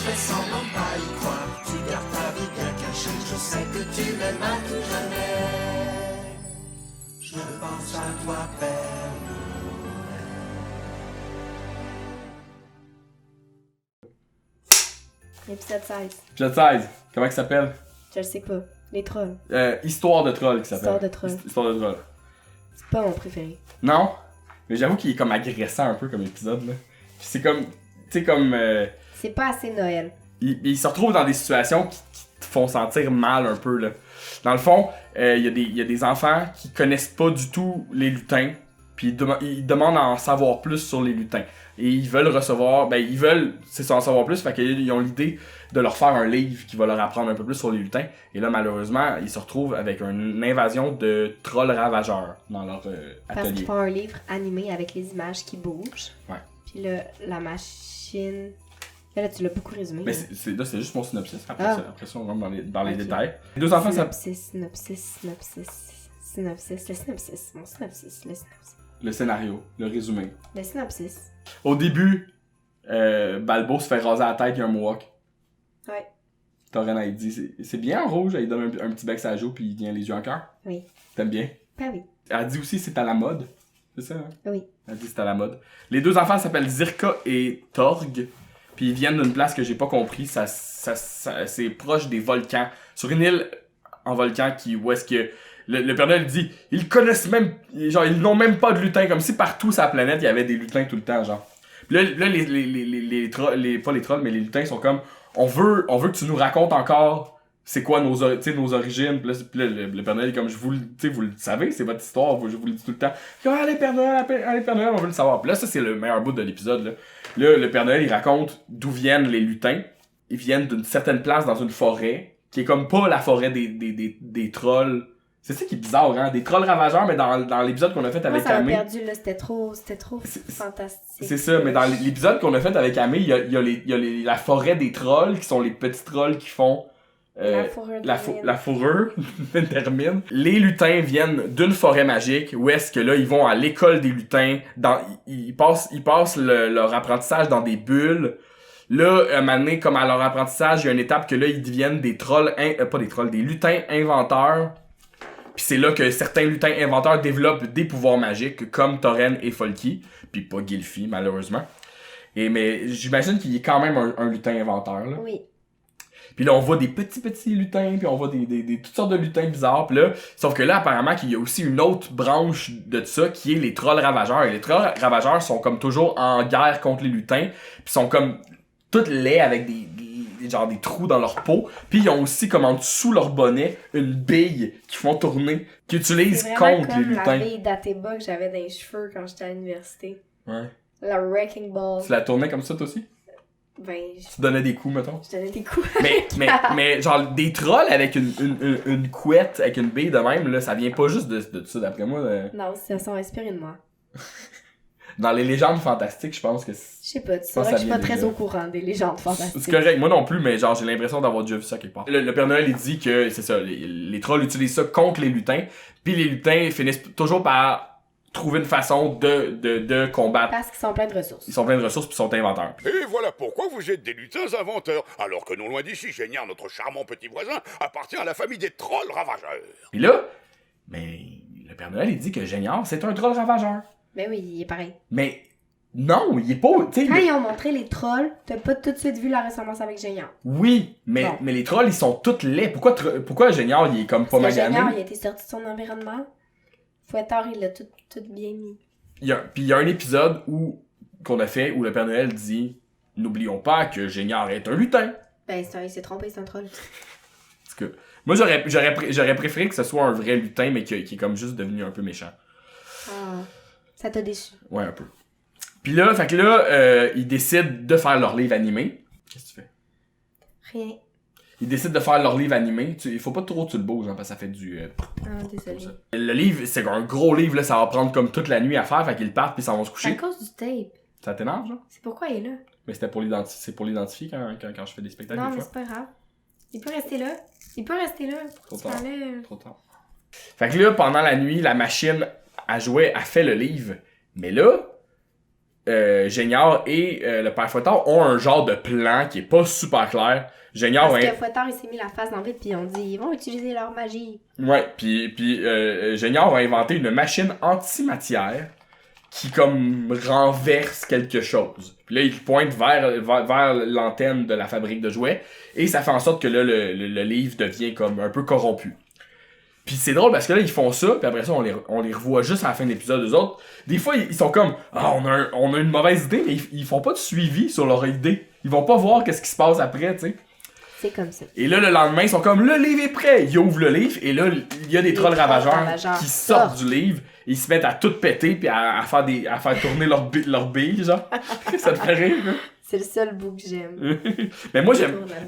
fais semblant de pas y croire. Tu gardes ta vie bien cachée, je sais que tu m'aimes à tout jamais. Je pense à toi, Père Noël. Épisode 16. Épisode 16. Comment il s'appelle? Je le sais pas. Les trolls. Histoire de troll qui s'appelle. Histoire de troll. Histoire de troll. C'est pas mon préféré. Non? Mais j'avoue qu'il est comme agressant un peu comme épisode, là. Puis c'est comme... Tu sais, comme... C'est pas assez Noël. il se retrouve dans des situations qui te font sentir mal un peu, là. Dans le fond, il y a des enfants qui connaissent pas du tout les lutins, puis ils demandent à en savoir plus sur les lutins. Et ils veulent recevoir... c'est ça, en savoir plus, fait qu'ils ont l'idée de leur faire un livre qui va leur apprendre un peu plus sur les lutins. Et là, malheureusement, ils se retrouvent avec une invasion de trolls ravageurs dans leur Parce atelier. qu'ils font un livre animé avec les images qui bougent. Ouais. Puis là, la machine... Là, tu l'as beaucoup résumé. Mais c'est juste mon synopsis. Après ça, on rentre dans les détails. Les deux enfants, ça... Synopsis. Le synopsis. Le scénario, le résumé. Le synopsis. Au début, Balbo se fait raser la tête, il y a un mohawk. Ouais. Torren, elle dit, c'est bien en rouge, elle donne un petit bec sur la joue, puis il vient les yeux en cœur. Oui. T'aimes bien? Ben oui. Elle dit aussi, c'est à la mode. C'est ça, hein? Oui. Elle dit, c'est à la mode. Les deux enfants s'appellent Zirka et Torg, puis ils viennent d'une place que j'ai pas compris. C'est proche des volcans. Sur une île en volcan où est-ce que le Père Noël dit, ils connaissent même, genre, ils n'ont même pas de lutins, comme si partout sur la planète, il y avait des lutins tout le temps, genre. Puis là, les trolls, pas les trolls, mais les lutins sont comme, on veut que tu nous racontes encore c'est quoi nos origines. Puis là, le Père Noël est comme, vous le savez, c'est votre histoire, je vous le dis tout le temps. Comme, allez Père Noël, on veut le savoir. Puis là, ça c'est le meilleur bout de l'épisode, là. Là, le Père Noël, il raconte d'où viennent les lutins. Ils viennent d'une certaine place dans une forêt, qui est comme pas la forêt des trolls. C'est ça qui est bizarre, hein? Des trolls ravageurs, mais dans l'épisode qu'on a fait avec Amé. Amé. Ça m'a perdu, là. C'était trop fantastique. C'est ça, mais dans l'épisode qu'on a fait avec Amé, il y a la forêt des trolls, qui sont les petits trolls qui font la fourrure termine. Les lutins viennent d'une forêt magique, où est-ce que là, ils vont à l'école des lutins, ils passent leur apprentissage dans des bulles. Là, un moment donné, comme à leur apprentissage, il y a une étape que là, ils deviennent des trolls, des lutins inventeurs. Puis c'est là que certains lutins inventeurs développent des pouvoirs magiques, comme Torren et Folky, puis pas Gylfi, malheureusement. Mais j'imagine qu'il est quand même un lutin inventeur, là. Oui. Puis là, on voit des petits lutins, puis on voit des toutes sortes de lutins bizarres. Puis là, sauf que là, apparemment, qu'il y a aussi une autre branche de ça, qui est les trolls ravageurs. Et les trolls ravageurs sont comme toujours en guerre contre les lutins, puis sont comme toutes laids avec des trous dans leur peau. Puis ils ont aussi comme en dessous leur bonnet une bille qui font tourner, qu'ils utilisent contre les lutins. C'est la bille d'Ateba que j'avais dans les cheveux quand j'étais à l'université. Ouais. La Wrecking Ball. Tu la tournais comme ça toi aussi? Ben, tu donnais des coups, mettons? Je donnais des coups. mais genre des trolls avec une couette, avec une bille de même, là, ça vient pas juste de ça, d'après moi. Non, ça sont inspirés de moi. Dans les légendes fantastiques, je pense que... Je sais pas, c'est vrai que je suis pas très au courant des légendes fantastiques. C'est correct, moi non plus, mais genre j'ai l'impression d'avoir déjà vu ça quelque part. Le Père Noël, il dit que, c'est ça, les trolls utilisent ça contre les lutins, puis les lutins finissent toujours par trouver une façon de combattre. Parce qu'ils sont pleins de ressources. Ils sont pleins de ressources puis sont inventeurs. Et voilà pourquoi vous êtes des lutins inventeurs, alors que non loin d'ici, Géniard, notre charmant petit voisin, appartient à la famille des trolls ravageurs. Puis là, mais le Père Noël, il dit que Géniard, c'est un troll ravageur. Ben oui, il est pareil. Mais non, il est pas... Quand ils ont montré les trolls, t'as pas tout de suite vu la ressemblance avec Géniard. Oui, mais les trolls, ils sont tous laids. Pourquoi Géniard, il est comme pas magané? Géniard, il a été sorti de son environnement. Fouettard, il l'a tout bien mis. Puis il y a un épisode qu'on a fait où le Père Noël dit « N'oublions pas que Géniard est un lutin. » Ben, il s'est trompé, c'est un troll. Parce que moi, j'aurais préféré que ce soit un vrai lutin, mais qui est comme juste devenu un peu méchant. Ah, ça t'a déçu. Ouais, un peu. Puis là, ils décident de faire leur livre animé. Qu'est-ce que tu fais? Rien. Ils décident de faire leur livre animé. Il faut pas trop que tu le bouges, hein, parce que ça fait du... désolé. Le livre, c'est un gros livre, là, ça va prendre comme toute la nuit à faire, fait qu'ils partent puis ils s'en vont se coucher. C'est à cause du tape. Ça t'énerve, genre? C'est pourquoi il est là. Mais c'est pour l'identifier quand je fais des spectacles. Non, des mais fois. c'est pas grave. Il peut rester là. Trop tard. Fait que là, pendant la nuit, la machine à jouer a fait le livre. Mais là, Géniard et le père Fouettard ont un genre de plan qui est pas super clair. Géniard Parce que Fouettard, il s'est mis la face dans le vide, puis on dit, ils vont utiliser leur magie. Ouais, puis Géniard a inventé une machine antimatière qui comme renverse quelque chose. Puis là, il pointe vers l'antenne de la fabrique de jouets et ça fait en sorte que là, le livre devient comme un peu corrompu. Puis c'est drôle parce que là, ils font ça, puis après ça, on les revoit juste à la fin de l'épisode, eux autres. Des fois, ils sont comme « Ah, on a une mauvaise idée », mais ils font pas de suivi sur leur idée. Ils vont pas voir qu'est-ce qui se passe après, tu sais. C'est comme ça. Et là, le lendemain, ils sont comme « Le livre est prêt !» Ils ouvrent le livre, et là, il y a des trolls ravageurs qui sortent du livre. Ils se mettent à tout péter, puis à faire tourner leur bille, genre. Ça te fait rire, là? C'est le seul bout que j'aime. Mais moi,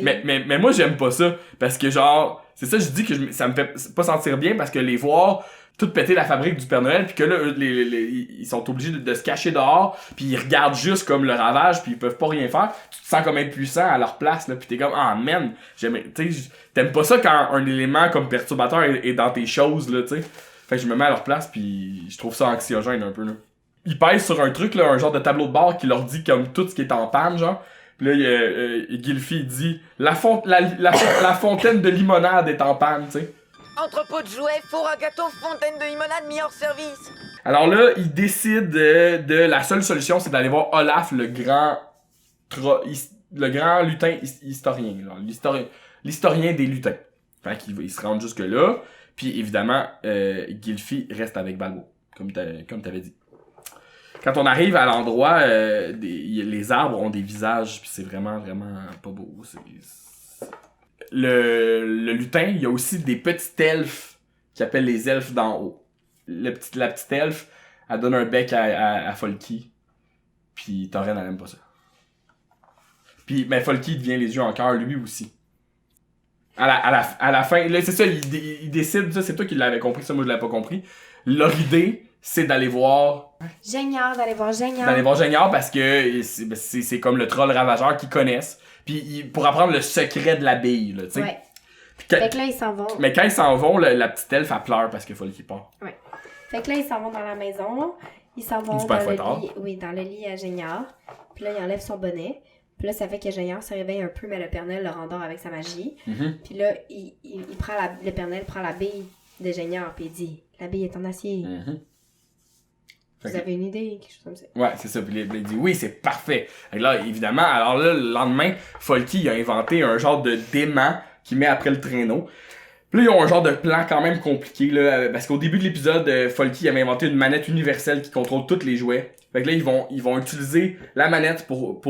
mais moi, j'aime pas ça. Parce que, genre, c'est ça, je dis que ça me fait pas sentir bien, parce que les voir tout péter la fabrique du Père Noël, puis que là, ils sont obligés de se cacher dehors, puis ils regardent juste comme le ravage, puis ils peuvent pas rien faire. Tu te sens comme impuissant à leur place, là, puis t'es comme, ah, man, t'aimes pas ça quand un élément comme perturbateur est dans tes choses, là, tu sais. Fait que je me mets à leur place, puis je trouve ça anxiogène un peu, là. Ils pèsent sur un truc, là, un genre de tableau de bord qui leur dit comme tout ce qui est en panne, genre. Puis là, Gylfi dit la fontaine de limonade est en panne, tu sais. Entrepôt de jouets, four à gâteau, fontaine de limonade mis hors service. Alors là, ils décident de la seule solution, c'est d'aller voir Olaf, le grand lutin historien, genre, l'historien des lutins. Fait qu'ils se rendent jusque là, puis évidemment, Gylfi reste avec Balbo, comme t'avais dit. Quand on arrive à l'endroit, les arbres ont des visages, puis c'est vraiment, vraiment pas beau. Le lutin, il y a aussi des petits elfes qui appellent les elfes d'en haut. La petite elfe, elle donne un bec à Folky, puis Tauren, elle aime pas ça. Puis, ben, Folky devient les yeux en cœur, lui aussi. À la fin, là, c'est ça, ils décident, ça, c'est toi qui l'avais compris, ça, moi, je l'avais pas compris. Leur idée, c'est d'aller voir D'aller voir Géniard parce que c'est comme le troll ravageur qu'ils connaissent. Puis pour apprendre le secret de la bille, là, tu sais. Ouais. Fait que là, ils s'en vont. Mais quand ils s'en vont, la petite elfe, elle pleure parce qu'il faut qu'il part. Ouais. Fait que là, ils s'en vont dans la maison. Ils s'en vont Du dans père le Fouettard. lit. Oui, dans le lit à Géniard. Puis là, il enlève son bonnet. Puis là, ça fait que Géniard se réveille un peu, mais le Père Noël le rendort avec sa magie. Mm-hmm. Puis là, le Père Noël prend la bille de Géniard, puis il dit « La bille est en acier. Mm-hmm. Vous avez une idée? » Quelque chose comme ça. Ouais, c'est ça. Puis il dit oui, c'est parfait. Et là, évidemment, alors là, le lendemain, Folky a inventé un genre de d'aimant qu'il met après le traîneau. Puis là, ils ont un genre de plan quand même compliqué, là, parce qu'au début de l'épisode, Folky avait inventé une manette universelle qui contrôle tous les jouets. Fait que là, ils vont utiliser la manette pour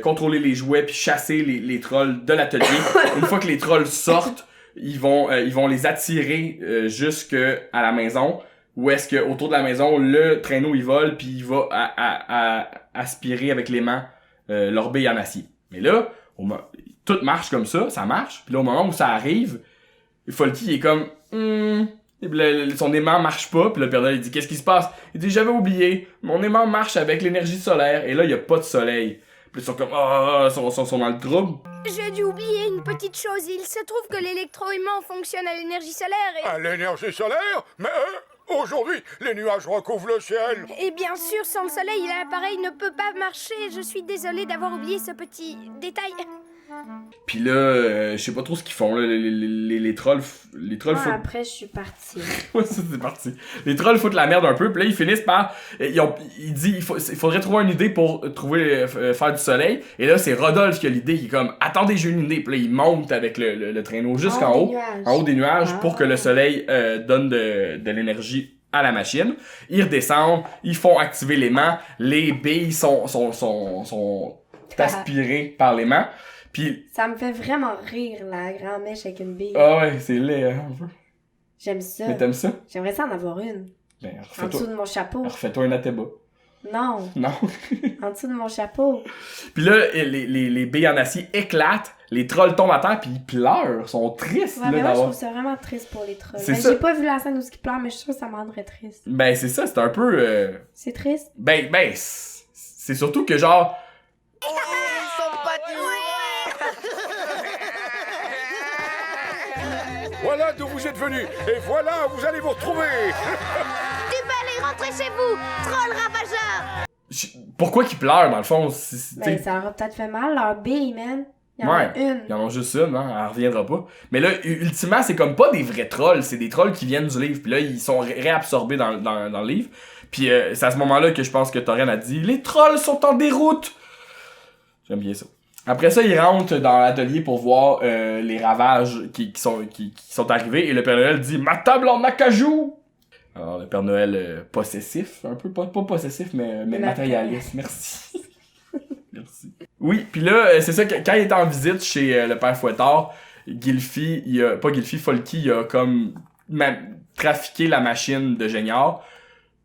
contrôler les jouets puis chasser les trolls de l'atelier. Une fois que les trolls sortent, ils vont les attirer jusque à la maison. Où est-ce que autour de la maison, le traîneau il vole puis il va aspirer avec l'aimant leur bille en acier. Mais là, tout marche comme ça marche. Puis là, au moment où ça arrive, Folky il est comme son aimant marche pas. Puis le Père Noël il dit qu'est-ce qui se passe? Il dit j'avais oublié, mon aimant marche avec l'énergie solaire. Et là, il y a pas de soleil. Puis ils sont comme sont dans le trouble. J'ai dû oublier une petite chose. Il se trouve que l'électroaimant fonctionne à l'énergie solaire et... À l'énergie solaire? Mais aujourd'hui, les nuages recouvrent le ciel. Et bien sûr, sans le soleil, l'appareil ne peut pas marcher. Je suis désolée d'avoir oublié ce petit détail. Puis là, je sais pas trop ce qu'ils font là, les trolls foutent... Après, je suis partie. Ouais, ça c'est parti. Les trolls foutent la merde un peu, puis là ils finissent par il dit il faudrait trouver une idée pour faire du soleil. Et là c'est Rodolphe qui a l'idée, qui est comme attendez, j'ai une idée. Puis là il monte avec le traîneau jusqu'en haut, en haut des nuages pour que le soleil donne de l'énergie à la machine. Ils redescendent, ils font activer l'aimant, les billes sont aspirées par l'aimant. Puis ça me fait vraiment rire, la grande mèche avec une bille. ah ouais, c'est laid un peu. J'aime ça. Mais t'aimes ça? J'aimerais ça en avoir une. Ben, En dessous de mon chapeau. refais-toi un Ateba. Non, Non. en dessous de mon chapeau. Puis là, les billes en acier éclatent, les trolls tombent à terre, puis ils pleurent, sont tristes. Ouais, là, mais moi, je d'avoir... trouve ça vraiment triste pour les trolls. C'est Ben, ça. j'ai pas vu la scène où ils pleurent, mais je suis sûre que ça me rendrait triste. Ben, c'est ça, c'est un peu... C'est triste? Ben, c'est surtout que genre... Ils sont pas du Voilà d'où vous êtes venus, et voilà où vous allez vous retrouver. Tu peux aller rentrer chez vous, troll ravageur. pourquoi qu'ils pleurent, dans le fond? Ben, ça leur a peut-être fait mal, leur bille, man. Il y en a une. Ils en ont juste une, hein, elle reviendra pas. Mais là, ultimement, c'est comme pas des vrais trolls, c'est des trolls qui viennent du livre. Puis là, ils sont réabsorbés dans le livre. Puis c'est à ce moment-là que je pense que Tauren a dit « Les trolls sont en déroute! » J'aime bien ça. Après ça, ils rentrent dans l'atelier pour voir les ravages qui sont arrivés. Et le Père Noël dit « Ma table en acajou! » Alors, le Père Noël possessif, un peu, pas possessif, mais matérialiste. Merci. Merci. Oui, puis là, c'est ça, quand il est en visite chez le Père Fouettard, Folky, il a comme trafiqué la machine de Géniard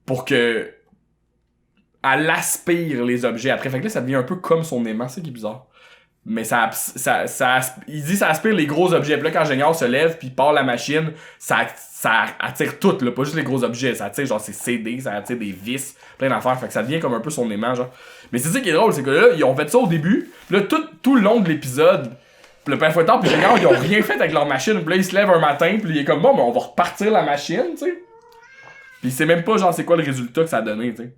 pour que elle aspire les objets après. Fait que là, ça devient un peu comme son aimant, c'est ça qui est bizarre. Mais il dit ça aspire les gros objets. Puis là, quand Géniard se lève puis part la machine, ça attire tout, là, pas juste les gros objets. Ça attire genre ses CD, ça attire des vis, plein d'affaires. Fait que ça devient comme un peu son aimant, genre. Mais c'est ça qui est drôle, c'est que là, ils ont fait ça au début. Là, tout le long de l'épisode, le Père Fouettard pis Géniard, ils ont rien fait avec leur machine. Puis là, ils se lèvent un matin, puis il est comme bon, ben on va repartir la machine, tu sais. Puis il sait même pas, genre, c'est quoi le résultat que ça a donné, tu sais.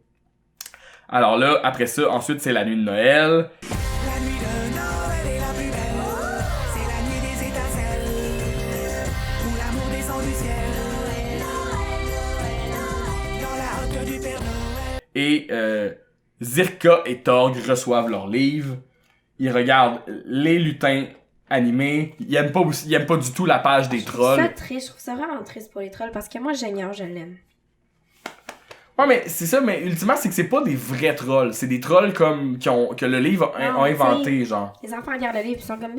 Alors là, après ça, ensuite, c'est la nuit de Noël. La nuit de Noël est la plus belle. C'est la nuit des étincelles. Où l'amour descend du ciel. Dans la hotte du Père Noël. Et Zirka et Torg reçoivent leur livre. Ils regardent les lutins animés. Ils aiment pas du tout la page des trolls. C'est ça triste, je trouve ça vraiment triste pour les trolls parce que moi, Géniard, je l'aime. Ouais, mais c'est ça, mais ultimement, c'est que c'est pas des vrais trolls. C'est des trolls comme que le livre a inventé, genre. Les enfants regardent le livre et sont comme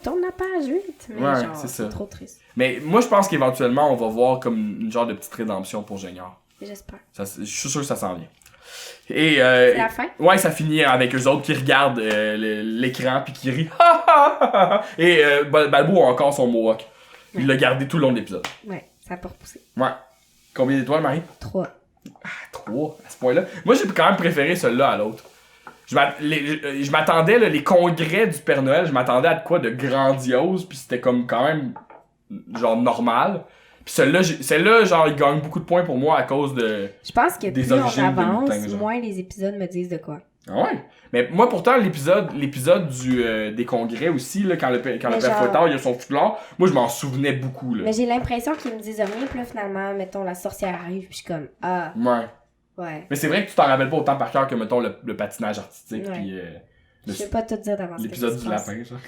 tourne la page vite. Mais Ouais, genre, c'est trop triste. Mais moi, je pense qu'éventuellement, on va voir comme une genre de petite rédemption pour Géniard. J'espère. Je suis sûr que ça s'en vient. Et C'est la fin? ouais, ça finit avec eux autres qui regardent l'écran puis qui rient. Et Balbo a encore son mohawk. Il l'a gardé tout le long de l'épisode. Ouais, ça a pas repoussé. Ouais. Combien d'étoiles, Marie? 3. 3, à ce point-là. Moi, j'ai quand même préféré celui-là à l'autre. Je m'attendais, là, les congrès du Père Noël, je m'attendais à de quoi de grandiose, puis c'était comme quand même, genre, normal. Puis celui-là, genre, il gagne beaucoup de points pour moi à cause de... Je pense que des plus on origines de avance, lutins, genre. moins les épisodes me disent de quoi. Ah ouais? Mais moi, pourtant, l'épisode des congrès aussi, là, quand le Père genre... Fouettard, il a son foulard, moi, je m'en souvenais beaucoup, là. Mais j'ai l'impression qu'ils me disent rien, puis là, finalement, mettons, la sorcière arrive, puis je suis comme, ah, Ouais. ouais. Mais c'est vrai que tu t'en rappelles pas autant par cœur que, mettons, le patinage artistique, Ouais. puis Je vais pas tout dire d'avance. l'épisode qu'est-ce du qui se lapin, genre.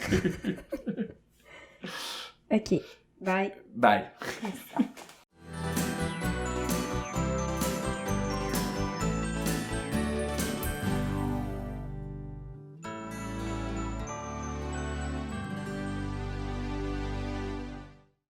passe. Ok, bye. Bye.